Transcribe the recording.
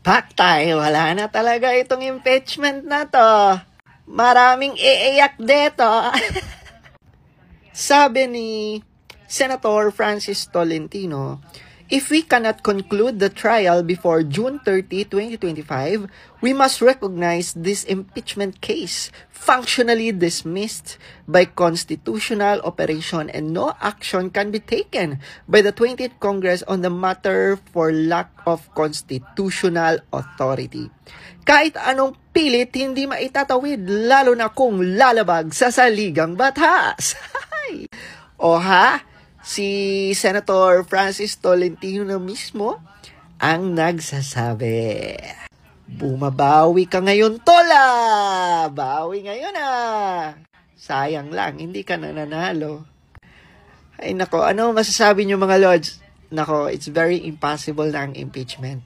Paktay, wala na talaga itong impeachment na to. Maraming iiyak dito. Sabi ni Senator Francis Tolentino, if we cannot conclude the trial before June 30, 2025, we must recognize this impeachment case functionally dismissed by constitutional operation and no action can be taken by the 20th Congress on the matter for lack of constitutional authority. Kahit anong pilit, hindi maitatawid, lalo na kung lalabag sa saligang batas. O ha? Si Senator Francis Tolentino na mismo ang nagsasabi. Bumabawi ka ngayon, Tola! Bawi ngayon Sayang lang, hindi ka nananalo. Ay nako, ano masasabi niyo mga lords? Nako, it's very impossible na ang impeachment.